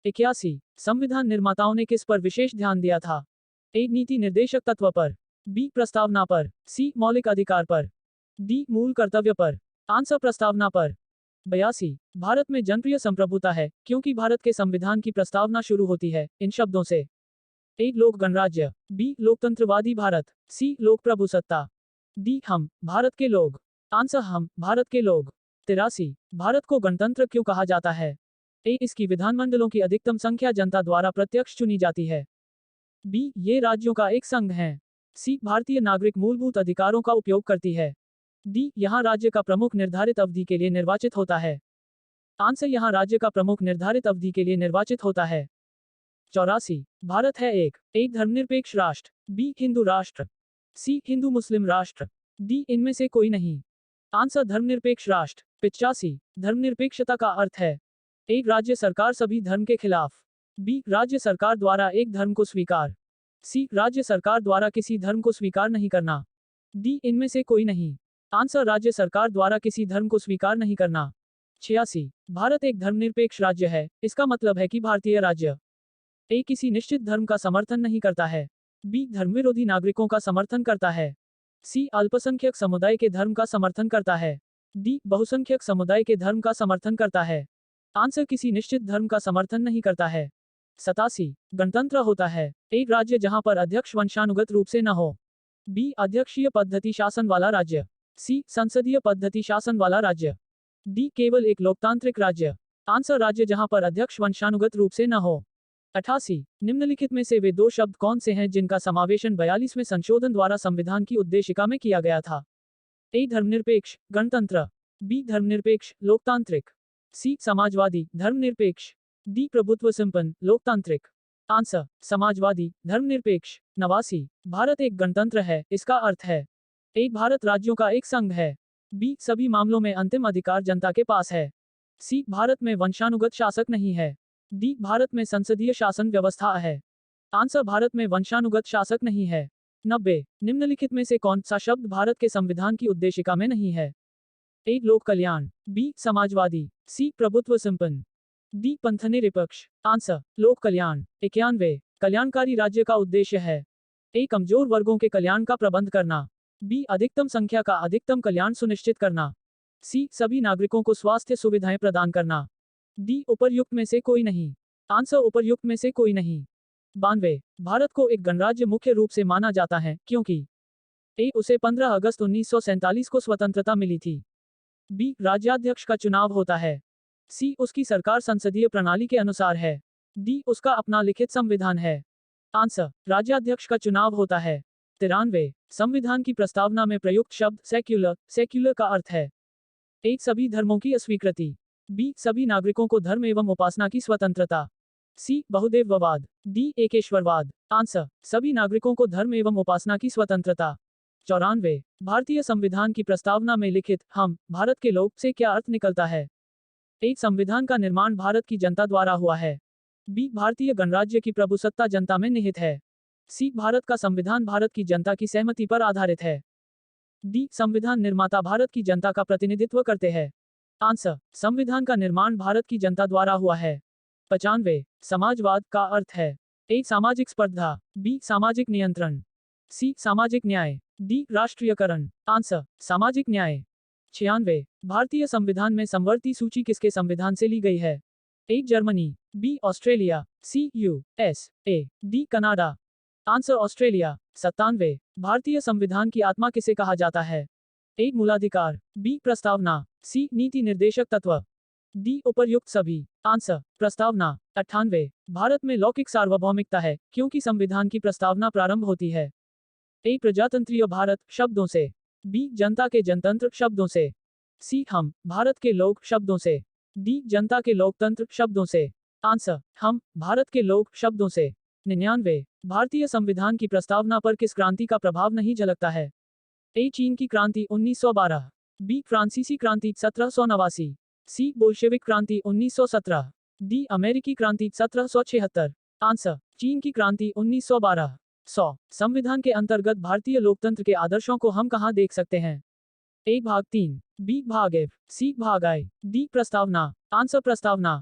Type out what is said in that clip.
81 संविधान निर्माताओं ने किस पर विशेष ध्यान दिया था? ए नीति निर्देशक तत्व पर, बी प्रस्तावना पर, सी मौलिक अधिकार पर, डी मूल कर्तव्य पर। आंसर प्रस्तावना पर। 82 भारत में जनप्रिय संप्रभुता है क्योंकि भारत के संविधान की प्रस्तावना शुरू होती है इन शब्दों से। ए लोक गणराज्य, बी लोकतंत्रवादी भारत, सी लोक प्रभुसत्ता, डी हम भारत के लोग। आंसर हम भारत के लोग। 83 भारत को गणतंत्र क्यों कहा जाता है? ए इसकी विधानमंडलों की अधिकतम संख्या जनता द्वारा प्रत्यक्ष चुनी जाती है, बी ये राज्यों का एक संघ है, सी भारतीय नागरिक मूलभूत अधिकारों का उपयोग करती है, डी यहाँ राज्य का प्रमुख निर्धारित अवधि के लिए निर्वाचित होता है। आंसर यहाँ राज्य का प्रमुख निर्धारित अवधि के लिए निर्वाचित होता है। 84 भारत है एक धर्मनिरपेक्ष राष्ट्र, बी हिंदू राष्ट्र, सी हिंदू मुस्लिम राष्ट्र, डी इनमें से कोई नहीं। आंसर धर्मनिरपेक्ष राष्ट्र। 85 धर्मनिरपेक्षता का अर्थ है? एक राज्य सरकार सभी धर्म के खिलाफ, बी राज्य सरकार द्वारा एक धर्म को स्वीकार, सी राज्य सरकार द्वारा किसी धर्म को स्वीकार नहीं करना, डी इनमें से कोई नहीं। आंसर राज्य सरकार द्वारा किसी धर्म को स्वीकार नहीं करना। 86 भारत एक धर्मनिरपेक्ष राज्य है, इसका मतलब है कि भारतीय राज्य ए किसी निश्चित धर्म का समर्थन नहीं करता है, बी धर्मविरोधी नागरिकों का समर्थन करता है, सी अल्पसंख्यक समुदाय के धर्म का समर्थन करता है, डी बहुसंख्यक समुदाय के धर्म का समर्थन करता है। आंसर किसी निश्चित धर्म का समर्थन नहीं करता है। 87 गणतंत्र होता है एक राज्य जहां पर अध्यक्ष वंशानुगत रूप से न हो, बी अध्यक्षीय पद्धति शासन वाला राज्य, सी संसदीय पद्धति शासन वाला राज्य, डी केवल एक लोकतांत्रिक राज्य। आंसर राज्य जहां पर अध्यक्ष वंशानुगत रूप से न हो। 88 निम्नलिखित में से वे दो शब्द कौन से हैं जिनका समावेशन 42वें संशोधन द्वारा संविधान की उद्देशिका में किया गया था? ए धर्मनिरपेक्ष गणतंत्र, बी धर्मनिरपेक्ष लोकतांत्रिक, सी समाजवादी धर्मनिरपेक्ष, डी प्रभुत्व संपन्न लोकतांत्रिक। आंसर समाजवादी धर्मनिरपेक्ष। 89 भारत एक गणतंत्र है, इसका अर्थ है? ए भारत राज्यों का एक संघ है, बी सभी मामलों में अंतिम अधिकार जनता के पास है, सी भारत में वंशानुगत शासक नहीं है, डी भारत में संसदीय शासन व्यवस्था है। आंसर भारत में वंशानुगत शासक नहीं है। 90 निम्नलिखित में से कौन सा शब्द भारत के संविधान की उद्देशिका में नहीं है? ए लोक कल्याण, बी समाजवादी, सी प्रभुत्व संपन्न, डी पंथनिरपेक्ष। आंसर लोक कल्याण। 91 कल्याणकारी राज्य का उद्देश्य है? ए कमजोर वर्गों के कल्याण का प्रबंध करना, बी अधिकतम संख्या का अधिकतम कल्याण सुनिश्चित करना, सी सभी नागरिकों को स्वास्थ्य सुविधाएं प्रदान करना, डी उपर्युक्त में से कोई नहीं। आंसर उपर्युक्त में से कोई नहीं। 92 भारत को एक गणराज्य मुख्य रूप से माना जाता है क्योंकि ए उसे 15 अगस्त 1947 को स्वतंत्रता मिली थी, बी राज्याध्यक्ष का चुनाव होता है, सी उसकी सरकार संसदीय प्रणाली के अनुसार है, डी उसका अपना लिखित संविधान है। आंसर राज्याध्यक्ष का चुनाव होता है। 93 संविधान की प्रस्तावना में प्रयुक्त शब्द सेक्युलर का अर्थ है? ए सभी धर्मों की अस्वीकृति, बी सभी नागरिकों को धर्म एवं उपासना की स्वतंत्रता, सी बहुदेववाद, डी एकेश्वरवाद। आंसर सभी नागरिकों को धर्म एवं उपासना की स्वतंत्रता। 94 भारतीय संविधान की प्रस्तावना में लिखित हम भारत के लोग से क्या अर्थ निकलता है? ए संविधान का निर्माण भारत की जनता द्वारा हुआ है, बी भारतीय गणराज्य की प्रभुसत्ता जनता में निहित है, सी भारत का संविधान भारत की जनता की सहमति पर आधारित है, डी संविधान निर्माता भारत की जनता का प्रतिनिधित्व करते हैं। आंसर संविधान का निर्माण भारत की जनता द्वारा हुआ है। 95 समाजवाद का अर्थ है? ए सामाजिक स्पर्धा, बी सामाजिक नियंत्रण, सी सामाजिक न्याय, डी राष्ट्रीयकरण। आंसर सामाजिक न्याय। 96 भारतीय संविधान में समवर्ती सूची किसके संविधान से ली गई है? A Germany, B Australia, C US A, D Canada. Answer Australia. 97 भारतीय संविधान की आत्मा किसे कहा जाता है? ए मूलाधिकार, बी प्रस्तावना, सी नीति निर्देशक तत्व, डी उपर्युक्त सभी। आंसर प्रस्तावना। 98 भारत में लौकिक सार्वभौमिकता है क्योंकि संविधान की प्रस्तावना प्रारंभ होती है? ए प्रजातंत्रीय भारत शब्दों से, बी जनता के जनतंत्र शब्दों से, सी हम भारत के लोग शब्दों से, डी जनता के लोकतंत्र शब्दों से। आंसर हम भारत के लोग शब्दों से। 99 भारतीय संविधान की प्रस्तावना पर किस क्रांति का प्रभाव नहीं झलकता है? ए चीन की क्रांति 1912, बी फ्रांसीसी क्रांति 1789, सी बोल्शेविक क्रांति 1917, डी अमेरिकी क्रांति 1776। आंसर चीन की क्रांति 1912। 100 संविधान के अंतर्गत भारतीय लोकतंत्र के आदर्शों को हम कहां देख सकते हैं? ए भाग 3, बी भाग एफ, सी भाग आई, डी प्रस्तावना। आंसर प्रस्तावना।